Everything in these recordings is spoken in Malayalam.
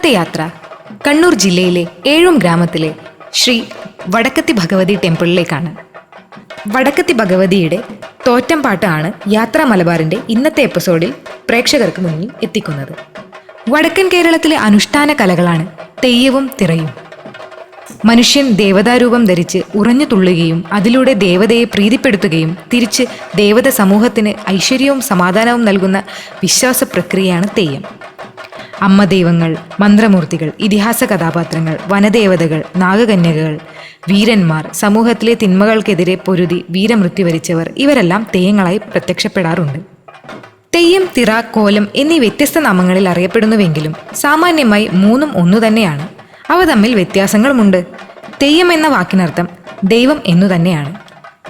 ഇന്നത്തെ യാത്ര കണ്ണൂർ ജില്ലയിലെ ഏഴും ഗ്രാമത്തിലെ ശ്രീ വടക്കത്തി ഭഗവതി ടെമ്പിളിലേക്കാണ്. വടക്കത്തി ഭഗവതിയുടെ തോറ്റംപാട്ട് ആണ് യാത്രാ മലബാറിന്റെ ഇന്നത്തെ എപ്പിസോഡിൽ പ്രേക്ഷകർക്ക് മുന്നിൽ എത്തിക്കുന്നത്. വടക്കൻ കേരളത്തിലെ അനുഷ്ഠാന കലകളാണ് തെയ്യവും തിറയും. മനുഷ്യൻ ദേവതാരൂപം ധരിച്ച് ഉറഞ്ഞു തുള്ളുകയും അതിലൂടെ ദേവതയെ പ്രീതിപ്പെടുത്തുകയും തിരിച്ച് ദേവത സമൂഹത്തിന് ഐശ്വര്യവും സമാധാനവും നൽകുന്ന വിശ്വാസ പ്രക്രിയയാണ് തെയ്യം. അമ്മ ദൈവങ്ങൾ, മന്ത്രമൂർത്തികൾ, ഇതിഹാസ കഥാപാത്രങ്ങൾ, വനദേവതകൾ, നാഗകന്യകകൾ, വീരന്മാർ, സമൂഹത്തിലെ തിന്മകൾക്കെതിരെ പൊരുതി വീരമൃത്യു വരിച്ചവർ ഇവരെല്ലാം തെയ്യങ്ങളായി പ്രത്യക്ഷപ്പെടാറുണ്ട്. തെയ്യം, തിറ, കോലം എന്നീ വ്യത്യസ്ത നാമങ്ങളിൽ അറിയപ്പെടുന്നുവെങ്കിലും സാമാന്യമായി മൂന്നും ഒന്നു തന്നെയാണ്. അവ തമ്മിൽ വ്യത്യാസങ്ങളുമുണ്ട്. തെയ്യം എന്ന വാക്കിനർത്ഥം ദൈവം എന്നു തന്നെയാണ്.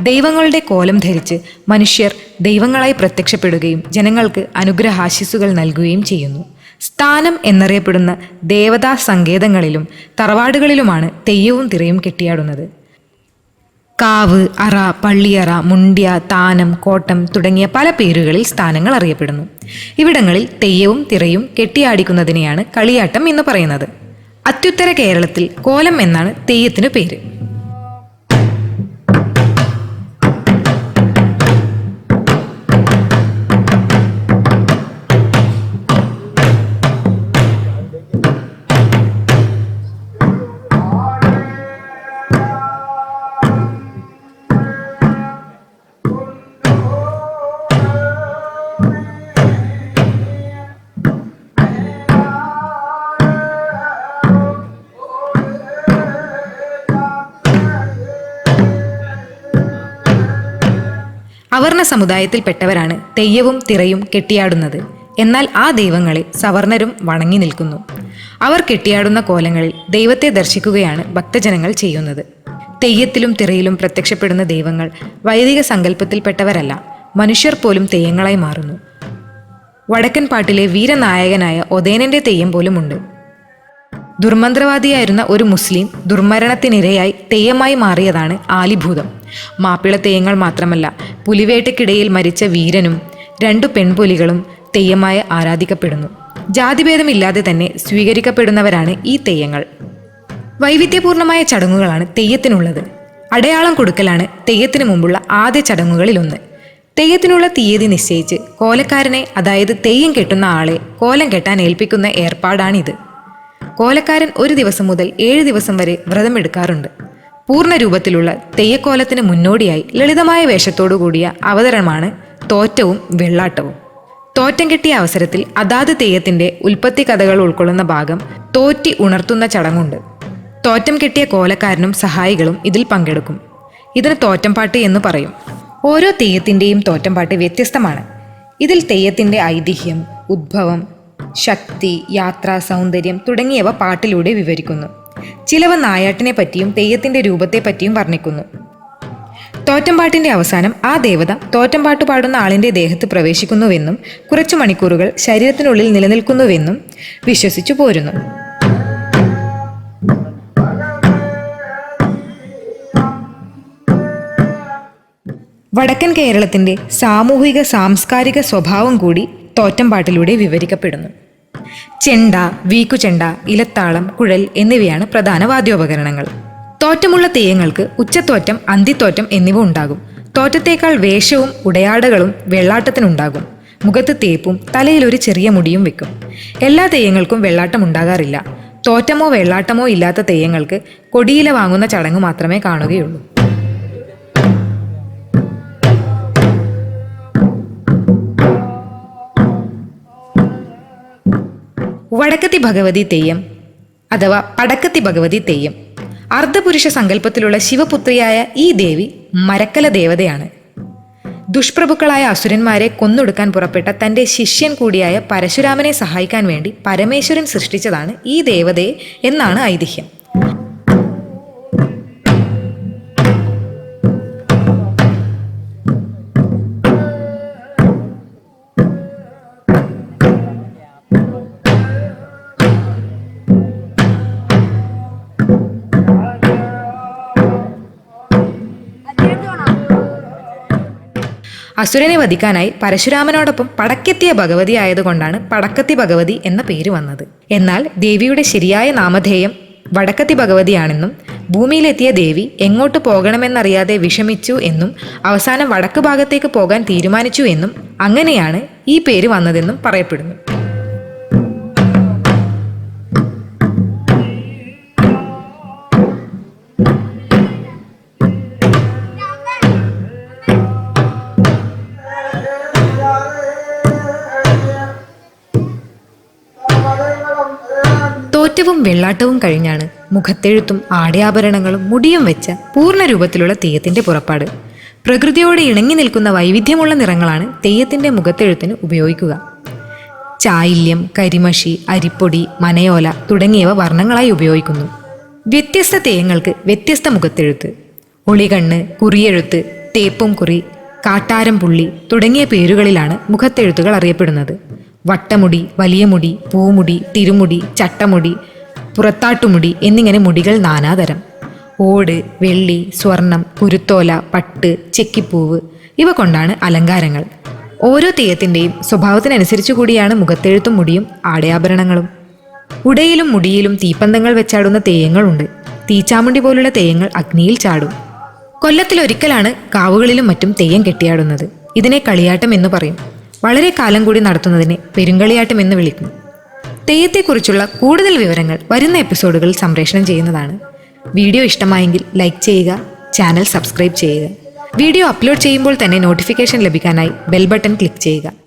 ദൈവങ്ങളുടെ കോലം ധരിച്ച് മനുഷ്യർ ദൈവങ്ങളായി പ്രത്യക്ഷപ്പെടുകയും ജനങ്ങൾക്ക് അനുഗ്രഹാശിസ്സുകൾ നൽകുകയും ചെയ്യുന്നു. സ്ഥാനം എന്നറിയപ്പെടുന്ന ദേവതാ സങ്കേതങ്ങളിലും തറവാടുകളിലുമാണ് തെയ്യവും തിറയും കെട്ടിയാടുന്നത്. കാവ്, അറ, പള്ളിയറ, മുണ്ട്യ, താനം, കോട്ടം തുടങ്ങിയ പല പേരുകളിൽ സ്ഥാനങ്ങൾ അറിയപ്പെടുന്നു. ഇവിടങ്ങളിൽ തെയ്യവും തിറയും കെട്ടിയാടിക്കുന്നതിനെയാണ് കളിയാട്ടം എന്ന് പറയുന്നത്. അത്യുത്തര കേരളത്തിൽ കോലം എന്നാണ് തെയ്യത്തിനു പേര്. അവർണ സമുദായത്തിൽപ്പെട്ടവരാണ് തെയ്യവും തിറയും കെട്ടിയാടുന്നത്. എന്നാൽ ആ ദൈവങ്ങളെ സവർണരും വണങ്ങി നിൽക്കുന്നു. അവർ കെട്ടിയാടുന്ന കോലങ്ങളിൽ ദൈവത്തെ ദർശിക്കുകയാണ് ഭക്തജനങ്ങൾ ചെയ്യുന്നത്. തെയ്യത്തിലും തിറയിലും പ്രത്യക്ഷപ്പെടുന്ന ദൈവങ്ങൾ വൈദിക സങ്കല്പത്തിൽപ്പെട്ടവരല്ല. മനുഷ്യർ പോലും തെയ്യങ്ങളായി മാറുന്നു. വടക്കൻ പാട്ടിലെ വീരനായകനായ ഒതേനന്റെ തെയ്യം പോലുമുണ്ട്. ദുർമന്ത്രവാദിയായിരുന്ന ഒരു മുസ്ലിം ദുർമരണത്തിനിരയായി തെയ്യമായി മാറിയതാണ് ആലിഭൂതം. മാപ്പിള തെയ്യങ്ങൾ മാത്രമല്ല, പുലിവേട്ടയ്ക്കിടയിൽ മരിച്ച വീരനും 2 പെൺപുലികളും തെയ്യമായി ആരാധിക്കപ്പെടുന്നു. ജാതിഭേദമില്ലാതെ തന്നെ സ്വീകരിക്കപ്പെടുന്നവരാണ് ഈ തെയ്യങ്ങൾ. വൈവിധ്യപൂർണമായ ചടങ്ങുകളാണ് തെയ്യത്തിനുള്ളത്. അടയാളം കൊടുക്കലാണ് തെയ്യത്തിന് മുമ്പുള്ള ആദ്യ ചടങ്ങുകളിലൊന്ന്. തെയ്യത്തിനുള്ള തീയതി നിശ്ചയിച്ച് കോലക്കാരനെ, അതായത് തെയ്യം കെട്ടുന്ന ആളെ കോലം കെട്ടാൻ ഏൽപ്പിക്കുന്ന ഏർപ്പാടാണിത്. കോലക്കാരൻ 1 ദിവസം മുതൽ 7 ദിവസം വരെ വ്രതമെടുക്കാറുണ്ട്. പൂർണ്ണ രൂപത്തിലുള്ള തെയ്യക്കോലത്തിന് മുന്നോടിയായി ലളിതമായ വേഷത്തോടു കൂടിയ അവതരണമാണ് തോറ്റവും വെള്ളാട്ടവും. തോറ്റം കെട്ടിയ അവസരത്തിൽ അതാത് തെയ്യത്തിന്റെ ഉൽപ്പത്തി കഥകൾ ഉൾക്കൊള്ളുന്ന ഭാഗം തോറ്റി ഉണർത്തുന്ന ചടങ്ങുണ്ട്. തോറ്റം കെട്ടിയ കോലക്കാരനും സഹായികളും ഇതിൽ പങ്കെടുക്കും. ഇതിന് തോറ്റംപാട്ട് എന്ന് പറയും. ഓരോ തെയ്യത്തിന്റെയും തോറ്റംപാട്ട് വ്യത്യസ്തമാണ്. ഇതിൽ തെയ്യത്തിന്റെ ഐതിഹ്യം, ഉദ്ഭവം, ശക്തി, യാത്ര, സൗന്ദര്യം തുടങ്ങിയവ പാട്ടിലൂടെ വിവരിക്കുന്നു. ചിലവ നായാട്ടിനെ പറ്റിയും തെയ്യത്തിന്റെ രൂപത്തെ പറ്റിയും വർണ്ണിക്കുന്നു. തോറ്റംപാട്ടിന്റെ അവസാനം ആ ദേവത തോറ്റംപാട്ട് പാടുന്ന ആളിന്റെ ദേഹത്ത് പ്രവേശിക്കുന്നുവെന്നും കുറച്ചു മണിക്കൂറുകൾ ശരീരത്തിനുള്ളിൽ നിലനിൽക്കുന്നുവെന്നും വിശ്വസിച്ചു പോരുന്നു. വടക്കൻ കേരളത്തിന്റെ സാമൂഹിക സാംസ്കാരിക സ്വഭാവം കൂടി തോറ്റംപാട്ടിലൂടെ വിവരിക്കപ്പെടുന്നു. ചെണ്ട, വീക്കുചെണ്ട, ഇലത്താളം, കുഴൽ എന്നിവയാണ് പ്രധാന വാദ്യോപകരണങ്ങൾ. തോറ്റമുള്ള തെയ്യങ്ങൾക്ക് ഉച്ചത്തോറ്റം, അന്തിത്തോറ്റം എന്നിവ ഉണ്ടാകും. തോറ്റത്തേക്കാൾ വേഷവും ഉടയാടകളും വെള്ളാട്ടത്തിനുണ്ടാകും. മുഖത്ത് തേപ്പും തലയിൽ ഒരു ചെറിയ മുടിയും വെക്കും. എല്ലാ തെയ്യങ്ങൾക്കും വെള്ളാട്ടം ഉണ്ടാകാറില്ല. തോറ്റമോ വെള്ളാട്ടമോ ഇല്ലാത്ത തെയ്യങ്ങൾക്ക് കൊടിയില വാങ്ങുന്ന ചടങ്ങ് മാത്രമേ കാണുകയുള്ളൂ. വടക്കത്തി ഭഗവതി തെയ്യം അഥവാ പടക്കത്തി ഭഗവതി തെയ്യം. അർദ്ധപുരുഷ സങ്കല്പത്തിലുള്ള ശിവപുത്രിയായ ഈ ദേവി മരക്കല ദേവതയാണ്. ദുഷ്പ്രഭുക്കളായ അസുരന്മാരെ കൊന്നൊടുക്കാൻ പുറപ്പെട്ട തൻ്റെ ശിഷ്യൻ കൂടിയായ പരശുരാമനെ സഹായിക്കാൻ വേണ്ടി പരമേശ്വരൻ സൃഷ്ടിച്ചതാണ് ഈ ദേവതയെ എന്നാണ് ഐതിഹ്യം. അസുരനെ വധിക്കാനായി പരശുരാമനോടൊപ്പം പടക്കെത്തിയ ഭഗവതി ആയതുകൊണ്ടാണ് പടക്കത്തി ഭഗവതി എന്ന പേര് വന്നത്. എന്നാൽ ദേവിയുടെ ശരിയായ നാമധേയം വടക്കത്തി ഭഗവതിയാണെന്നും ഭൂമിയിലെത്തിയ ദേവി എങ്ങോട്ട് പോകണമെന്നറിയാതെ വിഷമിച്ചു എന്നും അവസാനം വടക്ക് ഭാഗത്തേക്ക് പോകാൻ തീരുമാനിച്ചു എന്നും അങ്ങനെയാണ് ഈ പേര് വന്നതെന്നും പറയപ്പെടുന്നു. തോറ്റവും വെള്ളാട്ടവും കഴിഞ്ഞാണ് മുഖത്തെഴുത്തും ആടയാഭരണങ്ങളും മുടിയും വെച്ച പൂർണ്ണ രൂപത്തിലുള്ള തെയ്യത്തിന്റെ പുറപ്പാട്. പ്രകൃതിയോട് ഇണങ്ങി നിൽക്കുന്ന വൈവിധ്യമുള്ള നിറങ്ങളാണ് തെയ്യത്തിന്റെ മുഖത്തെഴുത്തിന് ഉപയോഗിക്കുക. ചായില്യം, കരിമഷി, അരിപ്പൊടി, മനയോല തുടങ്ങിയവ വർണ്ണങ്ങളായി ഉപയോഗിക്കുന്നു. വ്യത്യസ്ത തെയ്യങ്ങൾക്ക് വ്യത്യസ്ത മുഖത്തെഴുത്ത്. ഒളികണ്ണ്, കുറിയെഴുത്ത്, തേപ്പും കുറി, കാട്ടാരം പുള്ളി തുടങ്ങിയ പേരുകളിലാണ് മുഖത്തെഴുത്തുകൾ അറിയപ്പെടുന്നത്. വട്ടമുടി, വലിയ മുടി, പൂമുടി, തിരുമുടി, ചട്ടമുടി, പുറത്താട്ടുമുടി എന്നിങ്ങനെ മുടികൾ നാനാതരം. ഓട്, വെള്ളി, സ്വർണം, കുരുത്തോല, പട്ട്, ചെക്കിപ്പൂവ് ഇവ കൊണ്ടാണ് അലങ്കാരങ്ങൾ. ഓരോ തെയ്യത്തിൻ്റെയും സ്വഭാവത്തിനനുസരിച്ചു കൂടിയാണ് മുഖത്തെഴുത്തും മുടിയും ആടയാഭരണങ്ങളും. ഉടയിലും മുടിയിലും തീപ്പന്തങ്ങൾ വെച്ചാടുന്ന തെയ്യങ്ങളുണ്ട്. തീച്ചാമുണ്ടി പോലുള്ള തെയ്യങ്ങൾ അഗ്നിയിൽ ചാടും. കൊല്ലത്തിലൊരിക്കലാണ് കാവുകളിലും മറ്റും തെയ്യം കെട്ടിയാടുന്നത്. ഇതിനെ കളിയാട്ടം എന്ന് പറയും. വളരെ കാലം കൂടി നടത്തുന്നതിനെ പെരുങ്കളിയാട്ടം എന്ന് വിളിക്കും. തെയ്യത്തെക്കുറിച്ചുള്ള കൂടുതൽ വിവരങ്ങൾ വരുന്ന എപ്പിസോഡുകളിൽ സംപ്രേഷണം ചെയ്യുന്നതാണ്. വീഡിയോ ഇഷ്ടമായെങ്കിൽ ലൈക്ക് ചെയ്യുക, ചാനൽ സബ്സ്ക്രൈബ് ചെയ്യുക. വീഡിയോ അപ്ലോഡ് ചെയ്യുമ്പോൾ തന്നെ നോട്ടിഫിക്കേഷൻ ലഭിക്കാനായി ബെൽ ബട്ടൺ ക്ലിക്ക് ചെയ്യുക.